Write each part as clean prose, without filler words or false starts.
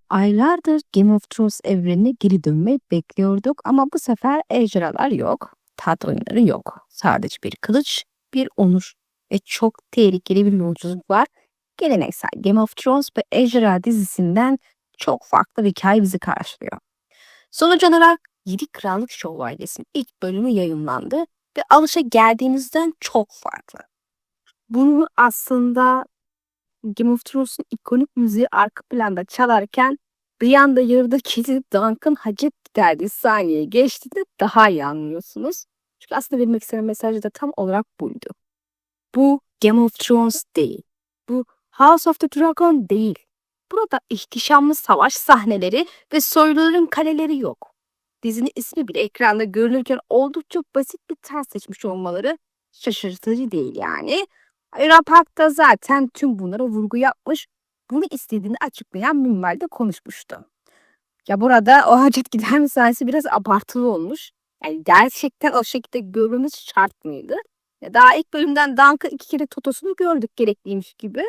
Aylardır Game of Thrones evrenine geri dönmeyi bekliyorduk ama bu sefer ejderhalar yok, taht oyunları yok. Sadece bir kılıç, bir onur ve çok tehlikeli bir yolculuk var. Geleneksel Game of Thrones ve Ejderha dizisinden çok farklı bir hikaye bizi karşılıyor. Sonuç olarak 7 Krallık Şövalyesi'nin ilk bölümü yayınlandı ve alışa geldiğimizden çok farklı. Bunu aslında Game of Thrones'un ikonik müziği arka planda çalarken bir anda yarıda kesilip Duncan hacet giderdiği saniye geçtiğinde daha iyi anlıyorsunuz. Çünkü aslında vermek istenen mesaj da tam olarak buydu. Bu Game of Thrones değil. Bu House of the Dragon değil. Burada ihtişamlı savaş sahneleri ve soyluların kaleleri yok. Dizinin ismi bile ekranda görünürken oldukça basit bir tarz seçmiş olmaları şaşırtıcı değil yani. Rapak da zaten tüm bunlara vurgu yapmış, bunu istediğini açıklayan minvalde konuşmuştu. Ya burada o hacet gider meselesi biraz abartılı olmuş. Yani gerçekten o şekilde görmemiz şart mıydı? Ya daha ilk bölümden Duncan 2 kere totosunu gördük gerekliymiş gibi.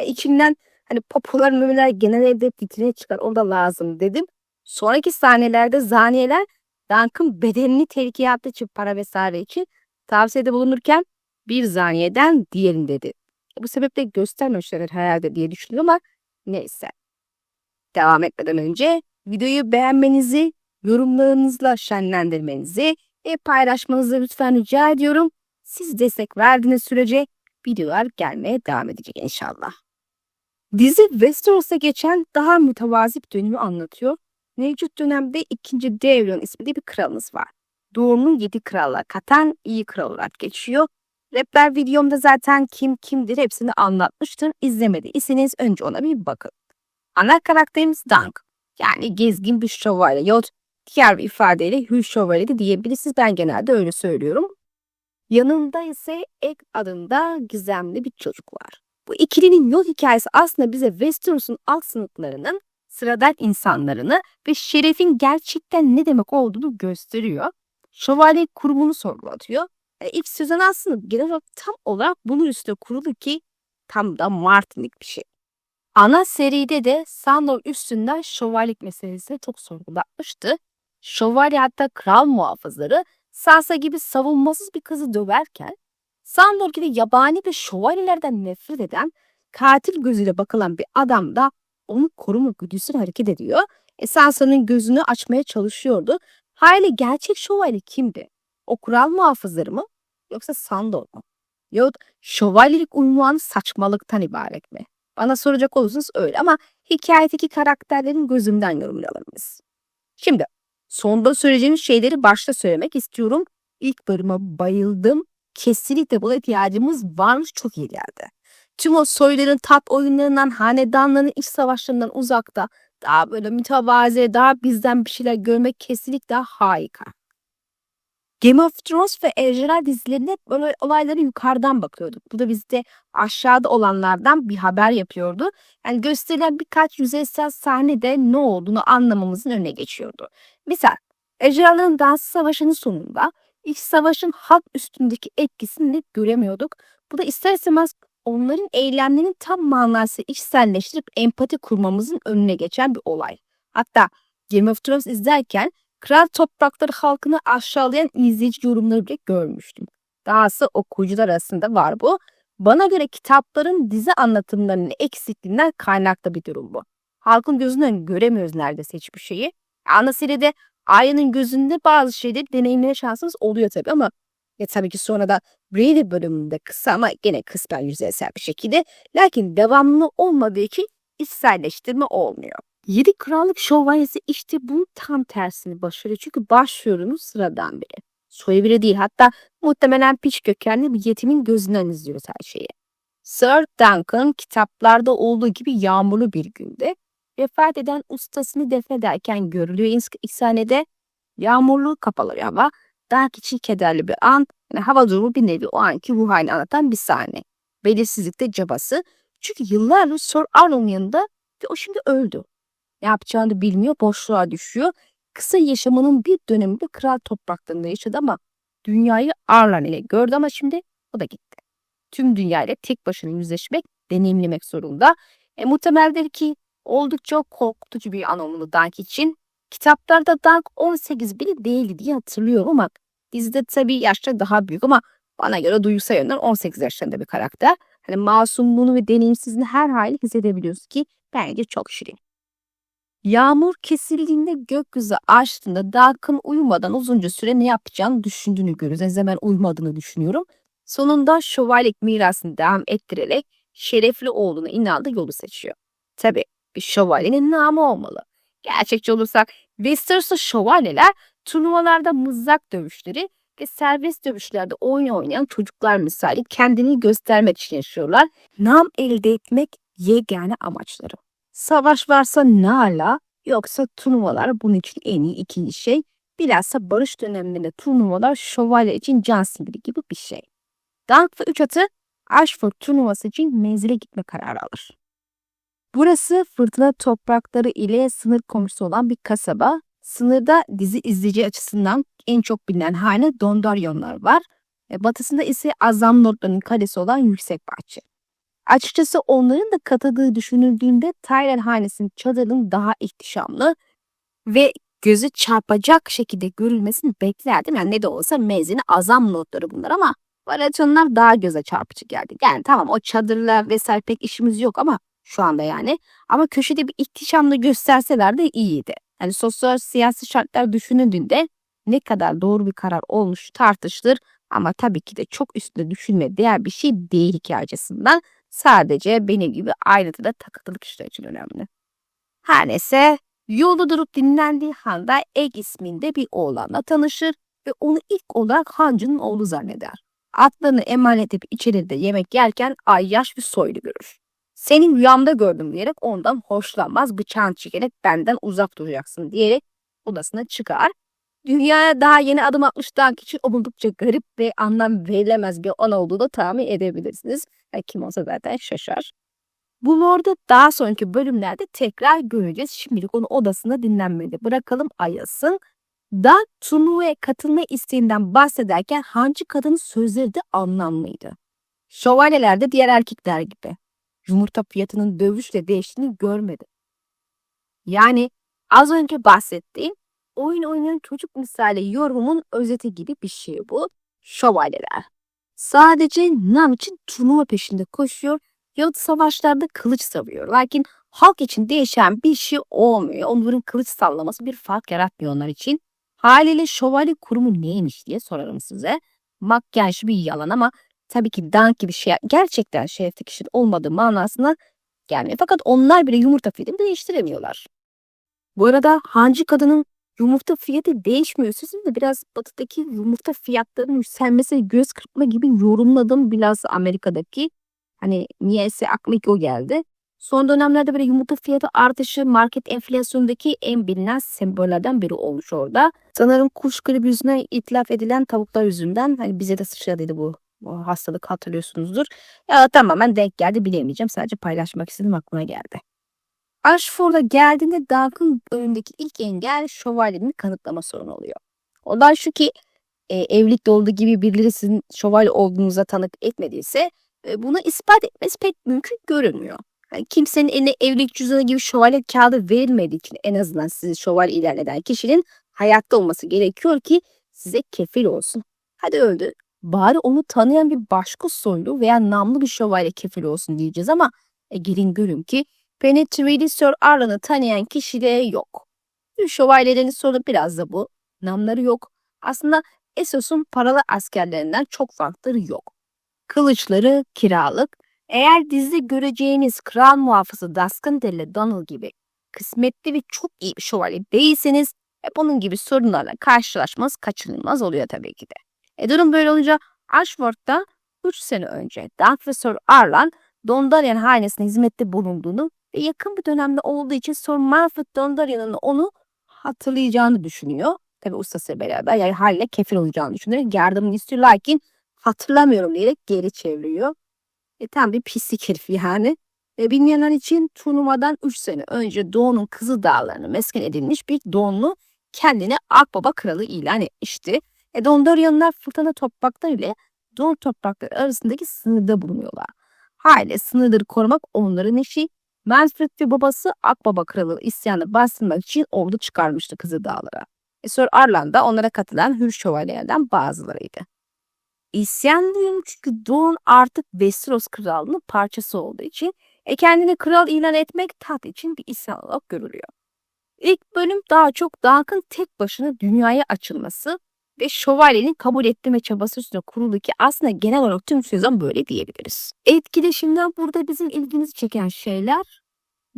İçinden hani popüler memeler genel evde vitrine çıkar, o da lazım dedim. Sonraki sahnelerde zaniyeler Duncan bedenini tehlikeye attığı için para vesaire için tavsiyede bulunurken bir zaniyeden diğerini dedi. Bu sebeple göstermemişler herhalde diye düşünüyorum ama neyse. Devam etmeden önce videoyu beğenmenizi, yorumlarınızla şenlendirmenizi ve paylaşmanızı lütfen rica ediyorum. Siz destek verdiğiniz sürece videolar gelmeye devam edecek inşallah. Dizi Westeros'ta geçen daha mütevazi bir dönemi anlatıyor. Mevcut dönemde 2. Daemon isminde bir kralımız var. Doğumunu 7 kralla katan iyi kral olarak geçiyor. Rapper videomda zaten kim kimdir hepsini anlatmıştım. İzlemediyseniz önce ona bir bakın. Ana karakterimiz Dunk. Yani gezgin bir şövalye yahut diğer bir ifadeyle Hür Şövalye de diyebilirsiniz. Ben genelde öyle söylüyorum. Yanında ise Egg adında gizemli bir çocuk var. Bu ikilinin yol hikayesi aslında bize Westeros'un alt sınıflarının, sıradan insanlarını ve şerefin gerçekten ne demek olduğunu gösteriyor. Şövalye kurumunu sorgulatıyor. İlk sezon aslında genel olarak tam olarak bunun üstüne kurulu ki tam da Martin'lik bir şey. Ana seride de Sandor üstünden şövalyelik meselesini çok sorgulatmıştı. Şövalye hatta kral muhafızları Sansa gibi savunmasız bir kızı döverken Sandor gibi yabani ve şövalyelerden nefret eden katil gözüyle bakılan bir adam da onu koruma güdüsüyle hareket ediyor. Sansa'nın gözünü açmaya çalışıyordu. Hayli gerçek şövalye kimdi? O kral muhafızları mı? Yoksa Sandor mu? Yahut şövalyelik unvanı saçmalıktan ibaret mi? Bana soracak olursanız öyle ama hikayedeki karakterlerin gözünden yorumlayalım biz. Şimdi sonda söyleyeceğim şeyleri başta söylemek istiyorum. İlk bölüme bayıldım. Kesinlikle buna ihtiyacımız varmış, çok iyi geldi. Tüm o soyların tat oyunlarından, hanedanların iç savaşlarından uzakta, daha böyle mütevazi, daha bizden bir şeyler görmek kesinlikle harika. Game of Thrones ve Ejderha dizilerinde böyle olayları yukarıdan bakıyorduk. Bu da bizde aşağıda olanlardan bir haber yapıyordu. Yani gösterilen birkaç yüzeysel sahnede ne olduğunu anlamamızın önüne geçiyordu. Misal, Ejderhaların Dans Savaşı'nın sonunda iç savaşın halk üstündeki etkisini net göremiyorduk. Bu da ister istemez onların eylemlerinin tam manası içselleştirip empati kurmamızın önüne geçen bir olay. Hatta Game of Thrones izlerken Kral Toprakları halkını aşağılayan izleyici yorumları bile görmüştüm. Dahası okuyucular arasında var bu. Bana göre kitapların dizi anlatımlarının eksikliğinden kaynaklı bir durum bu. Halkın gözünden göremiyoruz neredeyse hiçbir şeyi. Ana seride Arya'nın gözünde bazı şeyleri deneyimleme şansınız oluyor tabii ama tabii ki sonra da Brady bölümünde kısa ama gene kısmen yüzeysel bir şekilde, lakin devamlı olmadığı için içselleştirme olmuyor. 7 Krallık Şövalyesi işte bunun tam tersini başarıyor. Çünkü başrolümüz sıradan biri. Soyu biri değil, hatta muhtemelen piç kökenli bir yetimin gözünden izliyoruz her şeyi. Sir Duncan kitaplarda olduğu gibi yağmurlu bir günde vefat eden ustasını defnederken görülüyor ilk sahnede. Yağmurlu, kapalı hava, Dunk için kederli bir an, yani hava durumu bir nevi o anki ruh halini anlatan bir sahne. Belirsizlikte cabası. Çünkü yıllardır Sir Arnold'un yanında ve o şimdi öldü. Ne yapacağını bilmiyor, boşluğa düşüyor. Kısa yaşamının bir döneminde kral topraklarında yaşadı ama dünyayı Arlan ile gördü ama şimdi o da gitti. Tüm dünyayla tek başına yüzleşmek, deneyimlemek zorunda. Muhtemeldir ki Oldukça korkutucu bir an olmalı Dunk için. Kitaplarda Dunk 18 bile değildi diye hatırlıyorum ama dizide tabii yaşça daha büyük ama bana göre duygusal yönden 18 yaşlarında bir karakter. Hani masumluğunu ve deneyimsizliğini her hali hissedebiliyoruz ki bence çok şirin. Yağmur kesildiğinde gökyüzü açtığında Dunk'ın uyumadan uzunca süre ne yapacağını düşündüğünü görürüz. En azından ben uyumadığını düşünüyorum. Sonunda şövalyelik mirasını devam ettirerek şerefli oğluna inandığı yolu seçiyor. Tabii bir şövalyenin namı olmalı. Gerçekçi olursak Westeros'ta şövalyeler turnuvalarda mızrak dövüşleri ve serbest dövüşlerde oyun oynayan çocuklar misali kendini göstermek için yaşıyorlar. Nam elde etmek yegane amaçları. Savaş varsa ne ala, yoksa turnuvalar bunun için en iyi ikinci şey. Bilhassa barış dönemlerinde turnuvalar şövalye için can simidi gibi bir şey. Dunk ve 3 atı Ashford turnuvası için menzile gitme kararı alır. Burası fırtına toprakları ile sınır komşusu olan bir kasaba. Sınırda dizi izleyici açısından en çok bilinen hane Dondarrionlar var. Batısında ise Azamlordların kalesi olan Yüksekbahçe. Açıkçası onların da katıldığı düşünüldüğünde Tyrell hanesinin çadırının daha ihtişamlı ve gözü çarpacak şekilde görülmesini beklerdim. Yani ne de olsa menzili Azamlordları bunlar ama Baratheonlar daha göze çarpıcı geldi. Yani tamam o çadırla vesaire pek işimiz yok ama şu anda yani. Ama köşede bir ihtişamlı gösterseler de iyiydi. Yani sosyal siyasi şartlar düşünüldüğünde ne kadar doğru bir karar olmuş tartışılır. Ama tabii ki de çok üstüne düşünme değer bir şey değil hikaye açısından. Sadece benim gibi ayrıntıda takıntılık kişiler için önemli. Her neyse yolda durup dinlendiği anda Egg isminde bir oğlanla tanışır ve onu ilk olarak hancının oğlu zanneder. Atlarını emanet edip içeride yemek yerken ayyaş bir soylu görür. Senin rüyamda gördüm diyerek ondan hoşlanmaz, bıçağını çekerek benden uzak duracaksın diyerek odasına çıkar. Dünyaya daha yeni adım atmış Dunk için oldukça garip ve anlam verilemez bir an olduğunu tahmin edebilirsiniz. Kim olsa zaten şaşar. Bu lordu daha sonraki bölümlerde tekrar göreceğiz. Şimdilik onu odasında dinlenmede bırakalım ayasın. Dunk turnuvaya katılma isteğinden bahsederken hancı kadının sözleri de anlamlıydı. Şövalyeler de diğer erkekler gibi yumurta fiyatının dövüşle değiştiğini görmedi. Yani az önce bahsettiğim oyun oynayan çocuk misali yorumumun özeti gibi bir şey bu. Şövalyeler sadece nam için turnuva peşinde koşuyor yahut savaşlarda kılıç savuyor. Lakin halk için değişen bir şey olmuyor. Onların kılıç sallaması bir fark yaratmıyor onlar için. Haliyle şövalye kurumu neymiş diye sorarım size. Makyaj bir yalan ama tabii ki Dunk gibi şey gerçekten şerefli kişi olmadığı manasına gelmiyor. Fakat onlar bile yumurta fiyatını değiştiremiyorlar. Bu arada hancı kadının yumurta fiyatı değişmiyor. Sizin de biraz batıdaki yumurta fiyatlarının yükselmesi göz kırpma gibi yorumladım biraz Amerika'daki. Hani niyeyse aklıma ilk o geldi. Son dönemlerde böyle yumurta fiyatı artışı market enflasyondaki en bilinen sembollerden biri olmuş orada. Sanırım kuş gribi yüzünden itlaf edilen tavuklar yüzünden hani bize de sıçradıydı bu hastalık hatırlıyorsunuzdur. Ya tamamen denk geldi bilemeyeceğim. Sadece paylaşmak istedim aklıma geldi. Ashford'a geldiğinde Dunk'ın önündeki ilk engel şövalyenin kanıtlama sorunu oluyor. Olay şu ki evlilikte olduğu gibi birileri sizin şövalye olduğunuza tanık etmediyse bunu ispat etmesi pek mümkün görünmüyor. Yani kimsenin eline evlilik cüzdanı gibi şövalye kağıdı verilmediği için en azından sizi şövalye ilan eden kişinin hayatta olması gerekiyor ki size kefil olsun. Hadi öldü. Bari onu tanıyan bir başka soylu veya namlı bir şövalye kefil olsun diyeceğiz ama gelin görün ki Penetrity Sir Arlan'ı tanıyan kişi de yok. Şövalyelerin sorunu biraz da bu. Namları yok. Aslında Essos'un paralı askerlerinden çok farkları yok. Kılıçları kiralık. Eğer dizide göreceğiniz kral muhafızı Duskendale Donald gibi kısmetli ve çok iyi bir şövalye değilseniz bunun gibi sorunlarla karşılaşmanız kaçınılmaz oluyor tabii ki de. Durum böyle olunca Ashford'da 3 sene önce Dunk ve Sir Arlan Dondarrion hanesine hizmette bulunduğunu ve yakın bir dönemde olduğu için Sir Manfred Dondarrion'un onu hatırlayacağını düşünüyor. Tabi ustasıyla beraber yani haliyle kefil olacağını düşünerek yardımını istiyor lakin hatırlamıyorum diyerek geri çeviriyor. Tam bir pislik herif yani. Bilmeyenler için turnuvadan 3 sene önce Doğu'nun Kızıl Dağları'na mesken edilmiş bir Doğunlu kendine Akbaba Kralı ilan etmişti. Dondarrionlar fırtına toprakları ile Doğu toprakları arasındaki sınırda bulunuyorlar. Haliyle sınırları korumak onların işi. Manfred ve babası Akbaba Kralı isyanı bastırmak için ordu çıkarmıştı Kızıldağlara. Sir Arlan da onlara katılan hür şövalyelerden bazılarıydı. İsyan duyulmuş çünkü Dawn artık Westeros krallığının parçası olduğu için kendini kral ilan etmek taht için bir isyan olarak görülüyor. İlk bölüm daha çok Dunk'ın tek başına dünyaya açılması ve şövalyenin kabul ettirme çabası üstüne kuruldu ki aslında genel olarak tüm sezon böyle diyebiliriz. Etkileşimden burada bizim ilgimizi çeken şeyler,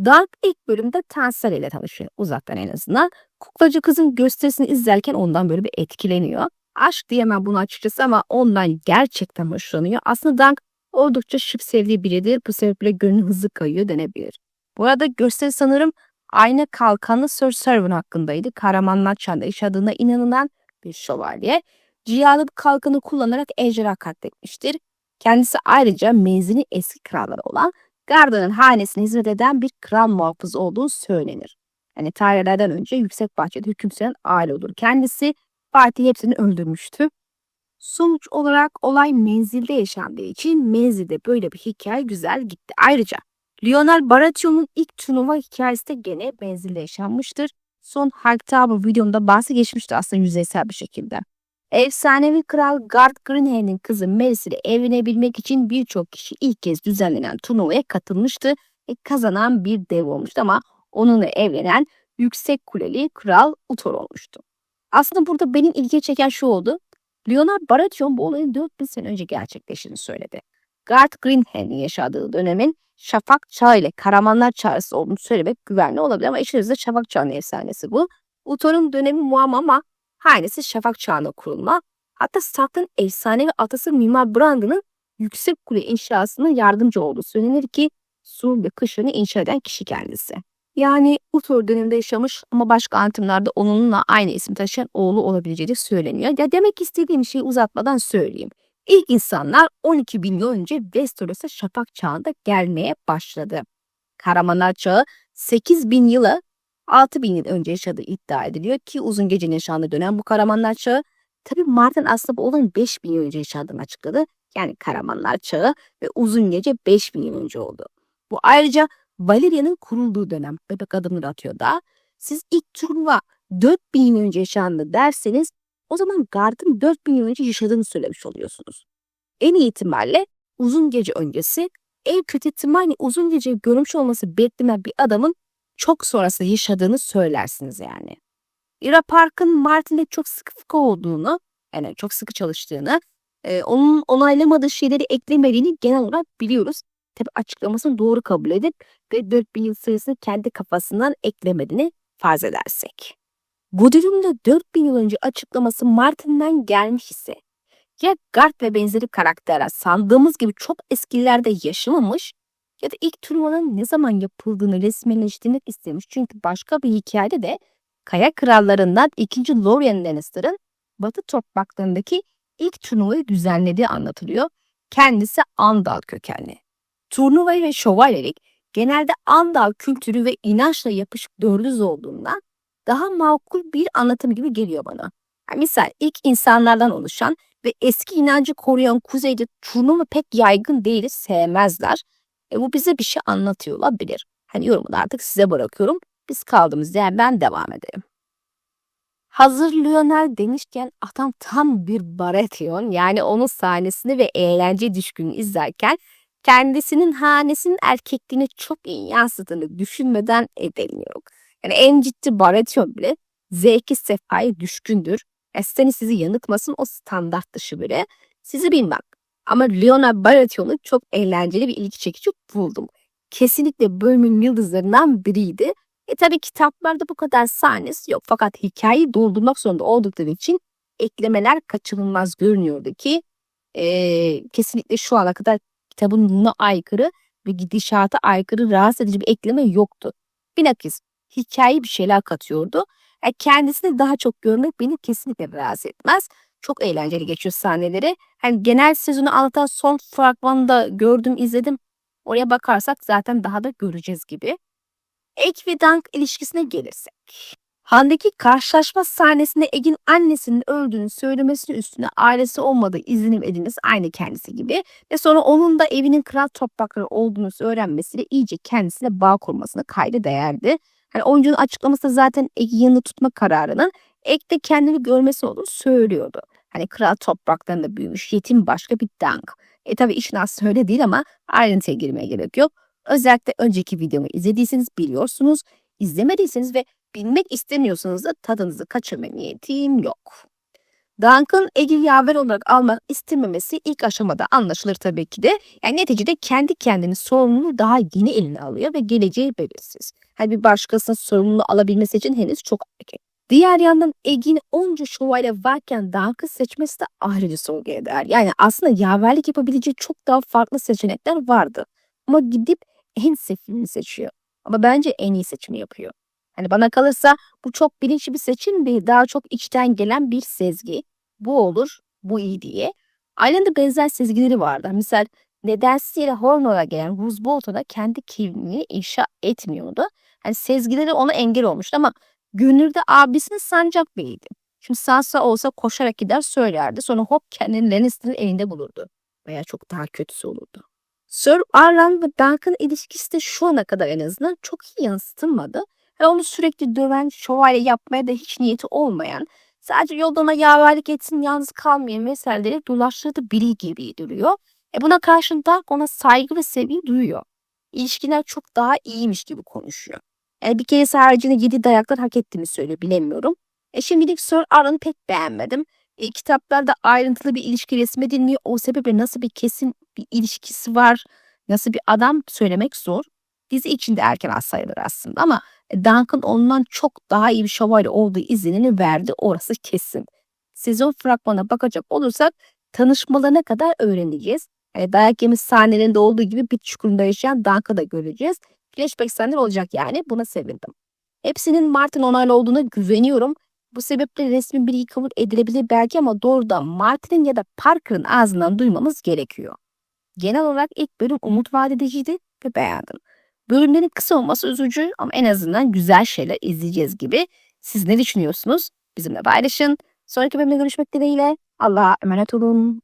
Dunk ilk bölümde Tansel ile tanışıyor, uzaktan en azından. Kuklacı kızın gösterisini izlerken ondan böyle bir etkileniyor. Aşk diyemem bunu açıkçası ama ondan gerçekten hoşlanıyor. Aslında Dunk oldukça şıp sevdiği biridir. Bu sebeple gönlü hızlı kayıyor denebilir. Bu arada gösteri sanırım Ayna Kalkanlı Sir Servan hakkındaydı. Kahramanlar Çağı'nda yaşadığına inanılan bir şövalye. Cihalı kalkanı kullanarak ejderha katletmiştir. Kendisi ayrıca menzili eski kralları olan Gardan'ın hanesine hizmet eden bir kral muhafızı olduğu söylenir. Yani tarihlerden önce yüksek bahçede hüküm süren aile olur. Kendisi Fatih hepsini öldürmüştü. Sonuç olarak olay menzilde yaşandığı için menzilde böyle bir hikaye güzel gitti. Ayrıca Lionel Baratheon'un ilk turnuva hikayesi de gene menzilde yaşanmıştır. Son Hightower videomda bahsi geçmişti aslında yüzeysel bir şekilde. Efsanevi kral Gard Greenhair'in kızı Mace ile evlenebilmek için birçok kişi ilk kez düzenlenen turnuvaya katılmıştı. Kazanan bir dev olmuştu ama onunla evlenen yüksek kuleli kral Uthor olmuştu. Aslında burada benim ilgi çeken şu oldu. Lionel Baratheon bu olayın 4000 sene önce gerçekleştiğini söyledi. Gard Greenhair'in yaşadığı dönemin Şafak Çağı ile Karamanlar Çağrısı olduğunu söylemek güvenli olabilir ama içerisinde Şafak Çağı'nın efsanesi bu. Uthor'un dönemi muam ama hanesi Şafak Çağı'nda kurulma. Hatta Stark'ın efsanevi atası Mimar Brandon'ın yüksek kule inşasına yardımcı olduğu söylenir ki sur ve kışını inşa eden kişi kendisi. Yani Uthor döneminde yaşamış ama başka anlatımlarda onunla aynı isim taşıyan oğlu olabileceği de söyleniyor. Ya demek istediğim şeyi uzatmadan söyleyeyim. İlk insanlar 12 bin yıl önce Westeros'a Şafak Çağı'nda gelmeye başladı. Kahramanlar Çağı 8 bin yıla 6 bin yıl önce yaşadığı iddia ediliyor ki uzun gecenin yaşandığı dönem bu Kahramanlar Çağı. Tabi Martin aslında bu olayın 5 bin yıl önce yaşandığını açıkladı. Yani Kahramanlar Çağı ve uzun gece 5 bin yıl önce oldu. Bu ayrıca Valeria'nın kurulduğu dönem bebek adımları atıyor da siz ilk turnuva 4000 yıl önce yaşandı derseniz o zaman Gard'ın 4000 yıl önce yaşadığını söylemiş oluyorsunuz. En iyi ihtimalle uzun gece öncesi, en kötü ihtimalle uzun gece görmüş olması beklenen bir adamın çok sonrasında yaşadığını söylersiniz yani. Ira Park'ın Martin'le çok sıkı fıkı olduğunu, yani çok sıkı çalıştığını, onun onaylamadığı şeyleri eklemediğini genel olarak biliyoruz. Tabi açıklamasını doğru kabul edip ve 4000 yıl sayısını kendi kafasından eklemediğini farz edersek. Bu durumda 4000 yıl önce açıklaması Martin'den gelmiş ise ya Gard ve benzeri karakterler sandığımız gibi çok eskilerde yaşamamış ya da ilk turnuvanın ne zaman yapıldığını resmileştirmek istemiş. Çünkü başka bir hikayede de Kaya Krallarından 2. Lorien Lannister'ın Batı topraklarındaki ilk turnuvayı düzenlediği anlatılıyor. Kendisi Andal kökenli. Turnuva ve şövalyelik genelde Andal kültürü ve inançla yapışık dördüz olduğundan daha makul bir anlatım gibi geliyor bana. Yani misal ilk insanlardan oluşan ve eski inancı koruyan kuzeyde turnuva pek yaygın değil, sevmezler. Bu bize bir şey anlatıyor olabilir. Hani yorumu da artık size bırakıyorum. Biz kaldığımız yerden devam edelim. Hazır Lionel demişken adam tam bir Baratheon, yani onun sahnesini ve eğlence düşkünü izlerken kendisinin hanesinin erkekliğini çok iyi yansıttığını düşünmeden edemiyorum. Yani en ciddi Baratheon bile zevki sefaya düşkündür. Seni sizi yanıltmasın, o standart dışı biri. Sizi bilmem. Ama Lionel Baratheon'u çok eğlenceli ve ilgi çekici buldum. Kesinlikle bölümün yıldızlarından biriydi. Tabii kitaplarda bu kadar sahnesi yok. Fakat hikayeyi doldurmak zorunda oldukları için eklemeler kaçınılmaz görünüyordu ki kesinlikle şu ana kadar kitabın ruhuna aykırı ve gidişata aykırı rahatsız edici bir ekleme yoktu. Bilakis hikaye bir şeyler katıyordu. Kendisini daha çok görmek beni kesinlikle rahatsız etmez. Çok eğlenceli geçiyor sahneleri. Yani genel sezonu anlatan son fragmanı da gördüm, izledim. Oraya bakarsak zaten daha da göreceğiz gibi. Egg ve Dunk ilişkisine gelirsek. Han'daki karşılaşma sahnesinde Egg'in annesinin öldüğünü söylemesi üstüne ailesi olmadığı izini verilmesi aynı kendisi gibi ve sonra onun da evinin kral toprakları olduğunu öğrenmesiyle iyice kendisine bağ kurmasına kayda değerdi. Hani oyuncunun açıklaması da zaten Egg'i yanında tutma kararının Egg de kendini görmesi olduğunu söylüyordu. Hani kral topraklarında büyümüş yetim başka bir Dunk. Tabii işin aslı öyle değil ama ayrıntıya girmeye gerek yok. Özellikle önceki videomu izlediyseniz biliyorsunuz. İzlemediyseniz ve bilmek istemiyorsanız da tadınızı kaçırma niyetim yok. Dunk'ın Egg'i yaver olarak almak istememesi ilk aşamada anlaşılır tabii ki de. Yani neticede kendi kendinin sorumluluğu daha yeni eline alıyor ve geleceği belirsiz. Hani bir başkasının sorumluluğu alabilmesi için henüz çok erken. Diğer yandan Egg'in onca şövalye varken Dunk'ı seçmesi de ayrıca sorguya değer. Yani aslında yaverlik yapabileceği çok daha farklı seçenekler vardı. Ama gidip en sefilini seçiyor. Ama bence en iyi seçimi yapıyor. Hani bana kalırsa bu çok bilinçli bir seçim değil. Daha çok içten gelen bir sezgi. Bu olur, bu iyi diye. Aynen de benzer sezgileri vardı. Misal nedensiz yere Hornor'a gelen Roose Bolton'a kendi kimliğini inşa etmiyordu. Hani sezgileri ona engel olmuştu ama gönülde abisinin Sancak Bey'iydi. Şimdi Sansa olsa koşarak gider söylerdi. Sonra hop kendini Lannister'ın elinde bulurdu. Veya çok daha kötüsü olurdu. Sir Arlan ve Duncan ilişkisi de şu ana kadar en azından çok iyi yansıtılmadı. Ve onu sürekli döven, şövalye yapmaya da hiç niyeti olmayan, sadece yolda ona yaverlik etsin, yalnız kalmayın meseleleri dolaştırdığı biri gibi duruyor. Buna karşın Duncan ona saygı ve sevgi duyuyor. İlişkiler çok daha iyiymiş gibi konuşuyor. Bir kere haricinde 7 dayaklar hak ettiğini söylüyor, bilemiyorum. Şimdilik Sir Arlan'ı pek beğenmedim. Kitaplarda ayrıntılı bir ilişki resmedilmiyor. O sebeple nasıl bir kesin bir ilişkisi var, nasıl bir adam söylemek zor. Dizi içinde erken az sayılır aslında ama Duncan ondan çok daha iyi bir şövalye olduğu izlenini verdi, orası kesin. Sezon fragmanına bakacak olursak tanışmalarına kadar öğreneceğiz. Dayak yemiş sahnelerinde olduğu gibi bir çukurunda yaşayan Duncan'ı da göreceğiz. Flashback sahneler olacak yani, buna sevindim. Hepsinin Martin onaylı olduğuna güveniyorum. Bu sebeple resmi bilgi kabul edilebilir belki ama doğrudan Martin'in ya da Parker'ın ağzından duymamız gerekiyor. Genel olarak ilk bölüm umut vaat ediciydi ve beğendim. Bölümlerin kısa olması üzücü ama en azından güzel şeyler izleyeceğiz gibi. Siz ne düşünüyorsunuz? Bizimle paylaşın. Sonraki bölümde görüşmek dileğiyle. Allah'a emanet olun.